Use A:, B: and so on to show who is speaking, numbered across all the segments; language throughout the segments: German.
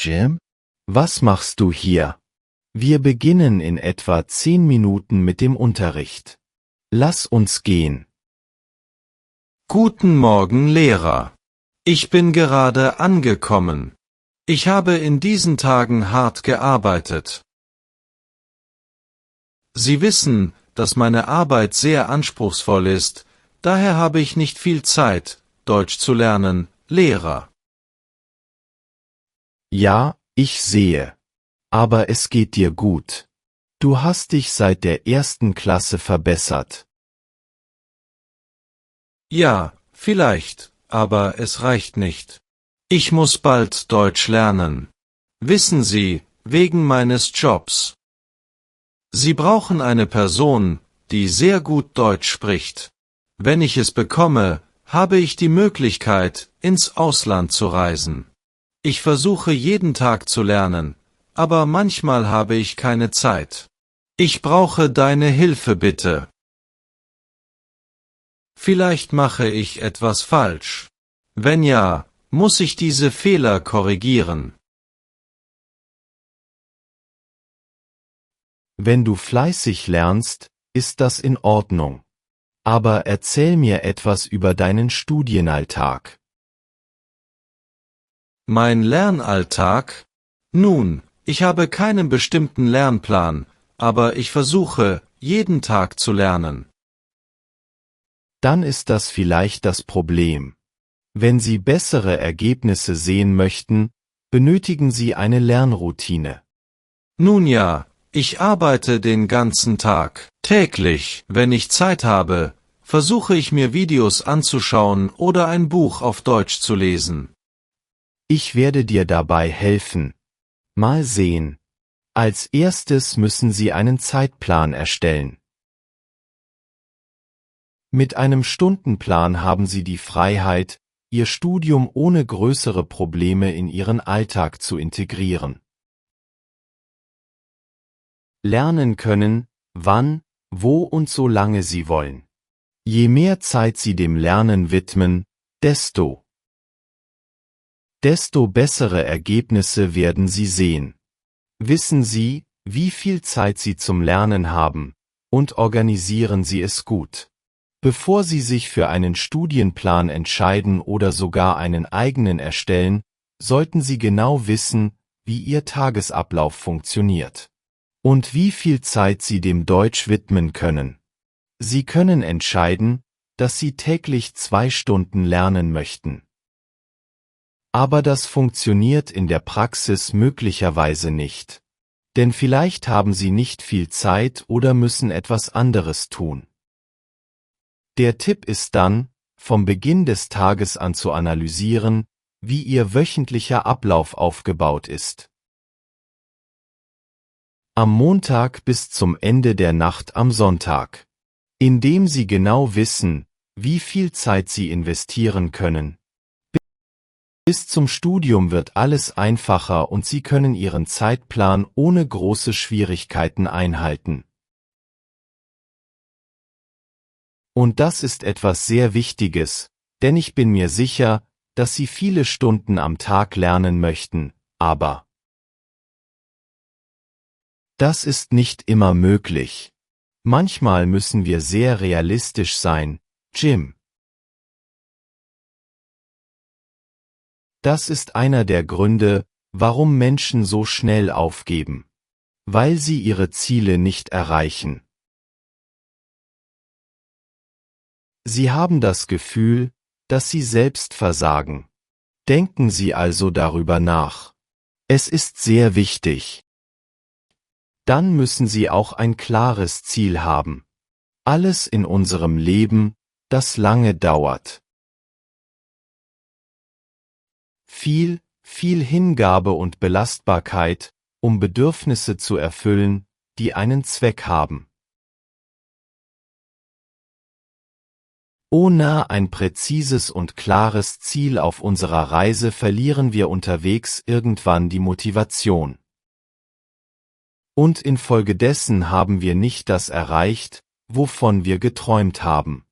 A: Jim? Was machst du hier? Wir beginnen in etwa 10 Minuten mit dem Unterricht. Lass uns gehen.
B: Guten Morgen, Lehrer. Ich bin gerade angekommen. Ich habe in diesen Tagen hart gearbeitet. Sie wissen, dass meine Arbeit sehr anspruchsvoll ist, daher habe ich nicht viel Zeit, Deutsch zu lernen, Lehrer.
A: Ja, ich sehe. Aber es geht dir gut. Du hast dich seit der 1. Klasse verbessert.
B: Ja, vielleicht, aber es reicht nicht. Ich muss bald Deutsch lernen. Wissen Sie, wegen meines Jobs. Sie brauchen eine Person, die sehr gut Deutsch spricht. Wenn ich es bekomme, habe ich die Möglichkeit, ins Ausland zu reisen. Ich versuche jeden Tag zu lernen, aber manchmal habe ich keine Zeit. Ich brauche deine Hilfe bitte. Vielleicht mache ich etwas falsch. Wenn ja, muss ich diese Fehler korrigieren.
A: Wenn du fleißig lernst, ist das in Ordnung. Aber erzähl mir etwas über deinen Studienalltag.
B: Mein Lernalltag? Nun, ich habe keinen bestimmten Lernplan, aber ich versuche, jeden Tag zu lernen.
A: Dann ist das vielleicht das Problem. Wenn Sie bessere Ergebnisse sehen möchten, benötigen Sie eine Lernroutine.
B: Nun ja, ich arbeite den ganzen Tag. Täglich, wenn ich Zeit habe, versuche ich mir Videos anzuschauen oder ein Buch auf Deutsch zu lesen.
A: Ich werde dir dabei helfen. Mal sehen. Als erstes müssen Sie einen Zeitplan erstellen. Mit einem Stundenplan haben Sie die Freiheit, Ihr Studium ohne größere Probleme in Ihren Alltag zu integrieren. Lernen können, wann, wo und so lange Sie wollen. Je mehr Zeit Sie dem Lernen widmen, desto bessere Ergebnisse werden Sie sehen. Wissen Sie, wie viel Zeit Sie zum Lernen haben, und organisieren Sie es gut. Bevor Sie sich für einen Studienplan entscheiden oder sogar einen eigenen erstellen, sollten Sie genau wissen, wie Ihr Tagesablauf funktioniert und wie viel Zeit Sie dem Deutsch widmen können. Sie können entscheiden, dass Sie täglich 2 Stunden lernen möchten. Aber das funktioniert in der Praxis möglicherweise nicht. Denn vielleicht haben Sie nicht viel Zeit oder müssen etwas anderes tun. Der Tipp ist dann, vom Beginn des Tages an zu analysieren, wie Ihr wöchentlicher Ablauf aufgebaut ist. Am Montag bis zum Ende der Nacht am Sonntag. Indem Sie genau wissen, wie viel Zeit Sie investieren können. Bis zum Studium wird alles einfacher und Sie können Ihren Zeitplan ohne große Schwierigkeiten einhalten. Und das ist etwas sehr Wichtiges, denn ich bin mir sicher, dass Sie viele Stunden am Tag lernen möchten, aber das ist nicht immer möglich. Manchmal müssen wir sehr realistisch sein, Jim. Das ist einer der Gründe, warum Menschen so schnell aufgeben. Weil sie ihre Ziele nicht erreichen. Sie haben das Gefühl, dass Sie selbst versagen. Denken Sie also darüber nach. Es ist sehr wichtig. Dann müssen Sie auch ein klares Ziel haben. Alles in unserem Leben, das lange dauert. Viel Hingabe und Belastbarkeit, um Bedürfnisse zu erfüllen, die einen Zweck haben. Ohne ein präzises und klares Ziel auf unserer Reise verlieren wir unterwegs irgendwann die Motivation. Und infolgedessen haben wir nicht das erreicht, wovon wir geträumt haben.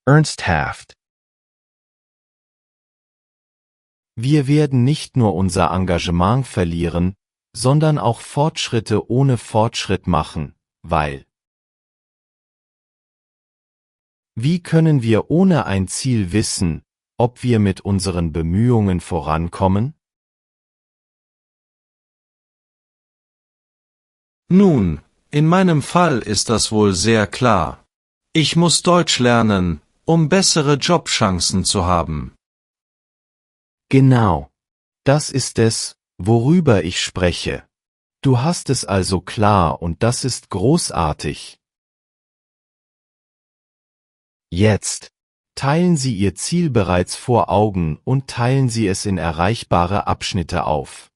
A: Ernsthaft. Wir werden nicht nur unser Engagement verlieren, sondern auch Fortschritte ohne Fortschritt machen, weil wie können wir ohne ein Ziel wissen, ob wir mit unseren Bemühungen vorankommen?
B: Nun, in meinem Fall ist das wohl sehr klar. Ich muss Deutsch lernen, um bessere Jobchancen zu haben.
A: Genau. Das ist es, worüber ich spreche. Du hast es also klar und das ist großartig. Jetzt. Teilen Sie Ihr Ziel bereits vor Augen und teilen Sie es in erreichbare Abschnitte auf.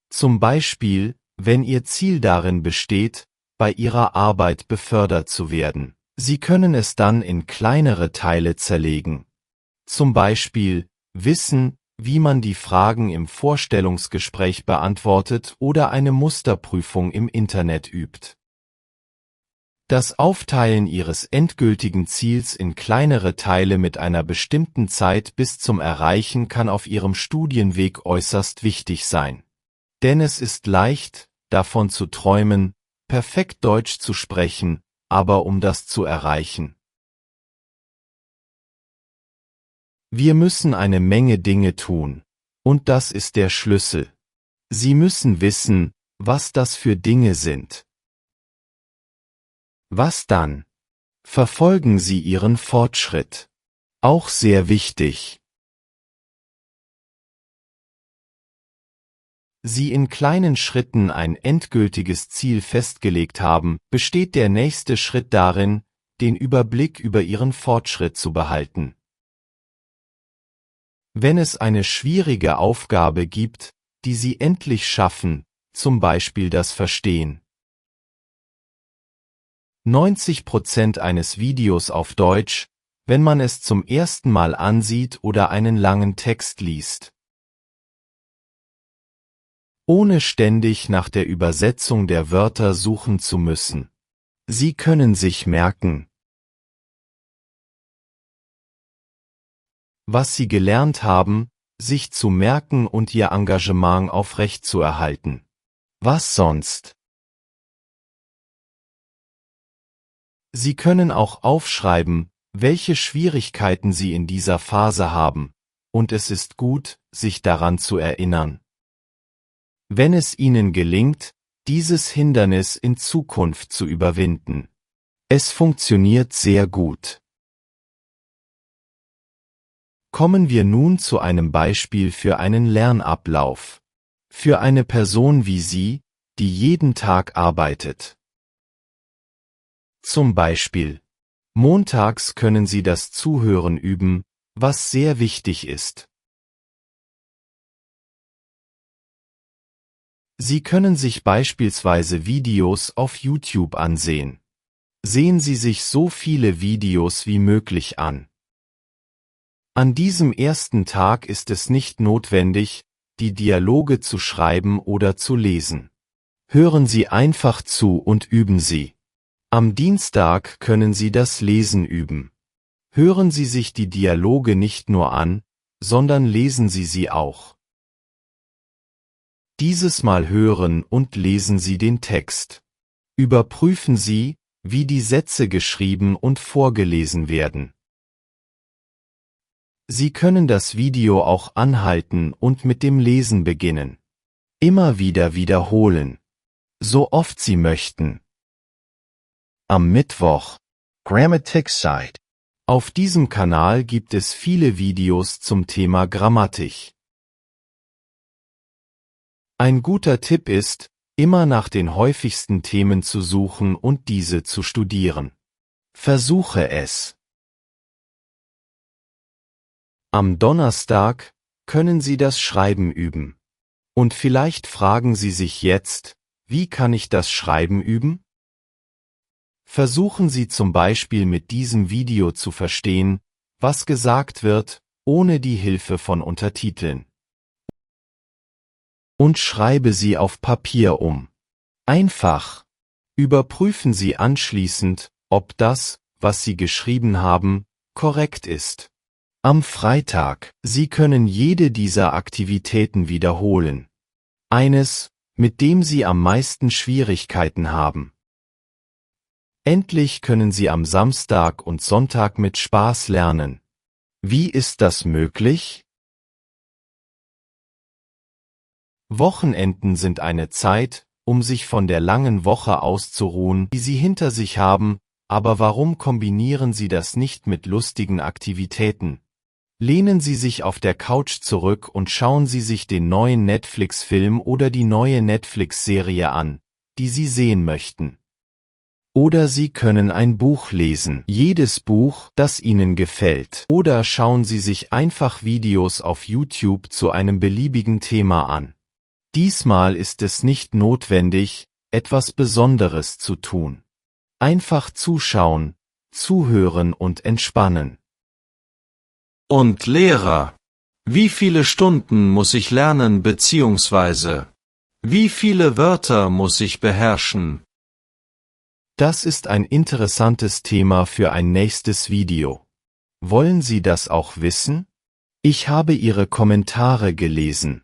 A: Zum Beispiel, wenn Ihr Ziel darin besteht, bei Ihrer Arbeit befördert zu werden. Sie können es dann in kleinere Teile zerlegen. Zum Beispiel, wissen, wie man die Fragen im Vorstellungsgespräch beantwortet oder eine Musterprüfung im Internet übt. Das Aufteilen Ihres endgültigen Ziels in kleinere Teile mit einer bestimmten Zeit bis zum Erreichen kann auf Ihrem Studienweg äußerst wichtig sein. Denn es ist leicht, davon zu träumen, perfekt Deutsch zu sprechen, aber um das zu erreichen. Wir müssen eine Menge Dinge tun, und das ist der Schlüssel. Sie müssen wissen, was das für Dinge sind. Was dann? Verfolgen Sie Ihren Fortschritt. Auch sehr wichtig. Sie in kleinen Schritten ein endgültiges Ziel festgelegt haben, besteht der nächste Schritt darin, den Überblick über Ihren Fortschritt zu behalten. Wenn es eine schwierige Aufgabe gibt, die Sie endlich schaffen, zum Beispiel das Verstehen. 90% eines Videos auf Deutsch, wenn man es zum ersten Mal ansieht oder einen langen Text liest. Ohne ständig nach der Übersetzung der Wörter suchen zu müssen. Sie können sich merken, was Sie gelernt haben, sich zu merken und Ihr Engagement aufrechtzuerhalten. Was sonst? Sie können auch aufschreiben, welche Schwierigkeiten Sie in dieser Phase haben, und es ist gut, sich daran zu erinnern. Wenn es Ihnen gelingt, dieses Hindernis in Zukunft zu überwinden. Es funktioniert sehr gut. Kommen wir nun zu einem Beispiel für einen Lernablauf. Für eine Person wie Sie, die jeden Tag arbeitet. Zum Beispiel, montags können Sie das Zuhören üben, was sehr wichtig ist. Sie können sich beispielsweise Videos auf YouTube ansehen. Sehen Sie sich so viele Videos wie möglich an. An diesem ersten Tag ist es nicht notwendig, die Dialoge zu schreiben oder zu lesen. Hören Sie einfach zu und üben Sie. Am Dienstag können Sie das Lesen üben. Hören Sie sich die Dialoge nicht nur an, sondern lesen Sie sie auch. Dieses Mal hören und lesen Sie den Text. Überprüfen Sie, wie die Sätze geschrieben und vorgelesen werden. Sie können das Video auch anhalten und mit dem Lesen beginnen. Immer wieder wiederholen. So oft Sie möchten. Am Mittwoch. Grammatic Site. Auf diesem Kanal gibt es viele Videos zum Thema Grammatik. Ein guter Tipp ist, immer nach den häufigsten Themen zu suchen und diese zu studieren. Versuche es. Am Donnerstag können Sie das Schreiben üben. Und vielleicht fragen Sie sich jetzt, wie kann ich das Schreiben üben? Versuchen Sie zum Beispiel mit diesem Video zu verstehen, was gesagt wird, ohne die Hilfe von Untertiteln. Und schreibe sie auf Papier um. Einfach. Überprüfen Sie anschließend, ob das, was Sie geschrieben haben, korrekt ist. Am Freitag, Sie können jede dieser Aktivitäten wiederholen. Eines, mit dem Sie am meisten Schwierigkeiten haben. Endlich können Sie am Samstag und Sonntag mit Spaß lernen. Wie ist das möglich? Wochenenden sind eine Zeit, um sich von der langen Woche auszuruhen, die Sie hinter sich haben, aber warum kombinieren Sie das nicht mit lustigen Aktivitäten? Lehnen Sie sich auf der Couch zurück und schauen Sie sich den neuen Netflix-Film oder die neue Netflix-Serie an, die Sie sehen möchten. Oder Sie können ein Buch lesen, jedes Buch, das Ihnen gefällt. Oder schauen Sie sich einfach Videos auf YouTube zu einem beliebigen Thema an. Diesmal ist es nicht notwendig, etwas Besonderes zu tun. Einfach zuschauen, zuhören und entspannen.
B: Und Lehrer, wie viele Stunden muss ich lernen bzw. wie viele Wörter muss ich beherrschen?
A: Das ist ein interessantes Thema für ein nächstes Video. Wollen Sie das auch wissen? Ich habe Ihre Kommentare gelesen.